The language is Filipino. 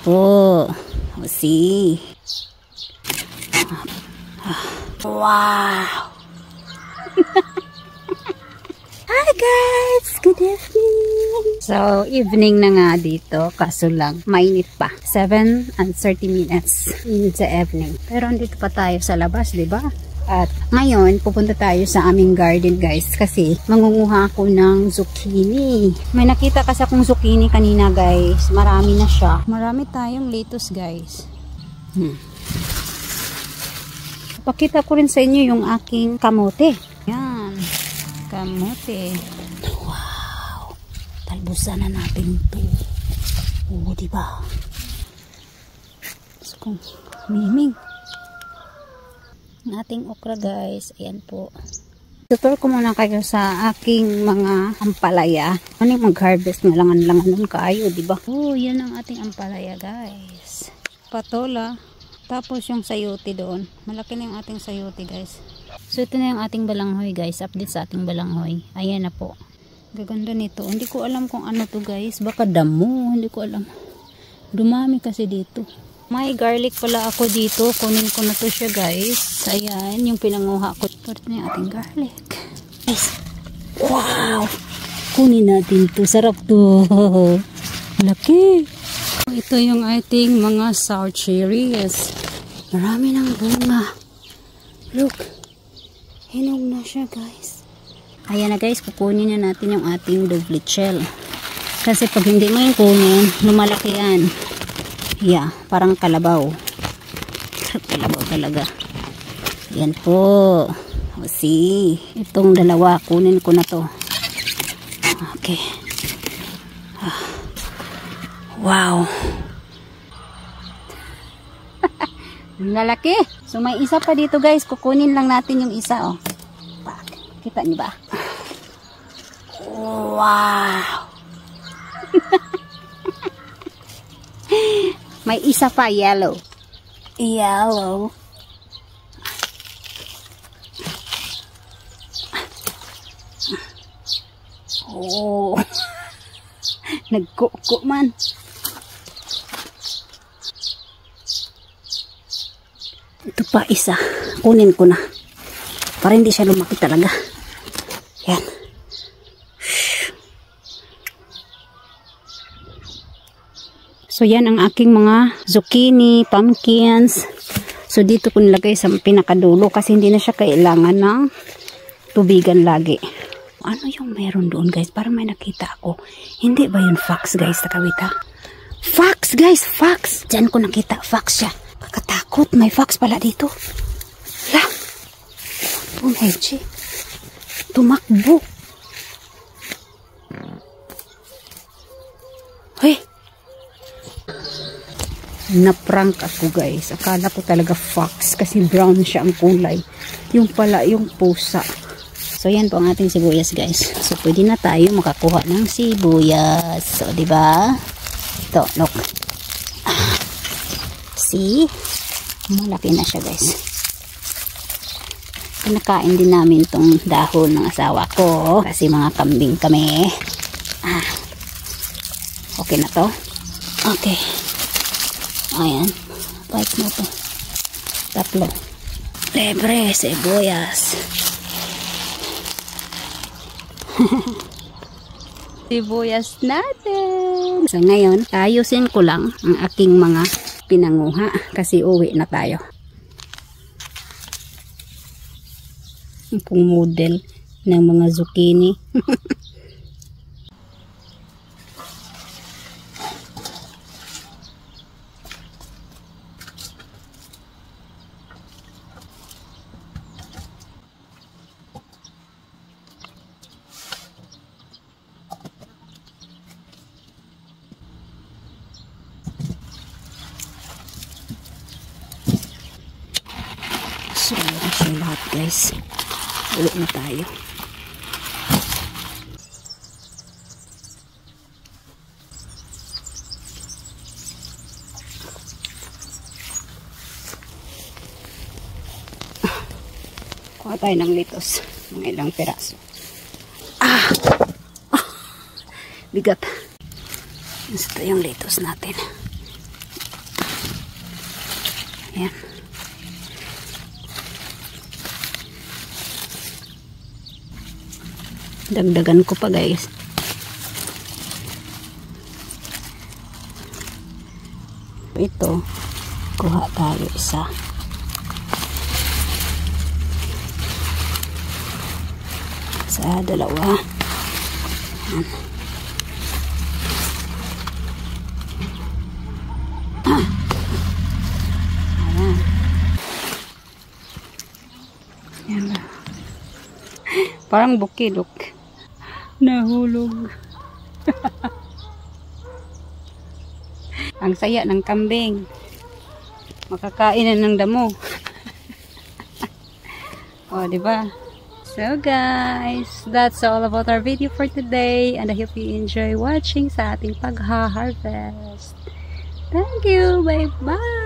po. See? Wow! Hi guys! Good evening! So, evening na nga dito. Kaso lang, mainit pa. 7 and 30 minutes in the evening. Pero andito pa tayo sa labas, diba? At ngayon, pupunta tayo sa aming garden guys. Kasi, mangunguha ako ng zucchini. May nakita kasi akong zucchini kanina guys. Marami na siya. Marami tayong lettuce guys. Pakita ko rin sa inyo yung aking kamote. Yan. Kamote. Wow. Talbusan na natin ito. Oo, diba? So, miming. Ang ating okra guys. Ayan po. Tutur ko muna kayo sa aking mga ampalaya. Ano yung mag-harvest na langan-langan nun kayo, diba? Oh, yan ang ating ampalaya guys. Patola. Tapos yung sayote doon. Malaki na yung ating sayote guys. So ito na yung ating balanghoy guys. Update sa ating balanghoy. Ayan na po. Gaganda nito. Hindi ko alam kung ano to guys. Baka damo. Hindi ko alam. Dumami kasi dito. May garlic pala ako dito. Kunin ko na to siya guys. Ayan. Yung pinanguha ko. Ito na yung ating garlic. Guys. Wow. Kunin natin to. Sarap to. Laki. Ito yung ating mga sour cherries. Marami ng bunga. Look. Hinog na siya guys. Ayan na guys. Kukunin na natin yung ating doublet shell. Kasi pag hindi mo yung kunin, lumalaki yan. Yeah. Parang kalabaw. Kalabaw talaga. Yan po. See. Itong dalawa. Kunin ko na to. Okay. Wow. Lalaki. So may isa pa dito guys. Kukunin lang natin yung isa oh. Kita niyo ba? Wow. May isa pa yellow. Yellow. Oh. Nagkuko man. Ito pa isa. Kunin ko na. Para hindi siya lumaki talaga. Yan. So yan ang aking mga zucchini, pumpkins. So dito ko nilagay sa pinakadulo kasi hindi na siya kailangan ng tubigan lagi. Ano yung meron doon guys? Parang may nakita ako. Hindi ba yun fox guys? Takawita. Fox guys! Fox! Diyan ko nakita. Fox siya. Kakatakot. May fox pala dito. La! Pumechi. Tumakbo. Hey! Na-prank ako guys. Akala ko talaga fox kasi brown siya ang kulay. Yung pala yung pusa. So yan po ang ating sibuyas guys. So pwede na tayo makakuha ng sibuyas. So diba? Ito, look. See? Malaki na siya guys. Kinakain din namin tong dahon ng asawa ko. Kasi mga kambing kami. Okay na to? Okay. Ayan. Bite mo to. Tatlo. Libre, sibuyas. Sibuyas natin. So ngayon, ayusin ko lang ang aking mga pinanguha. Kasi uwi na tayo. Ang model ng mga zucchini. So, meron siya lahat guys. Uwi na tayo. Kuha tayo ng litos. Mga ilang peraso. Bigat. Ito yung litos natin. Ayan. Dagdagan ko pa guys. Ito, kuha tayo isa. Isa, dalawa. Ayan. Ayan. Ayan ba? Parang bukidok. Nahulog. Ang saya ng kambing. Makakain na ng damo. O, diba? So guys, that's all about our video for today. And I hope you enjoy watching sa ating pagha-harvest. Thank you. Bye-bye.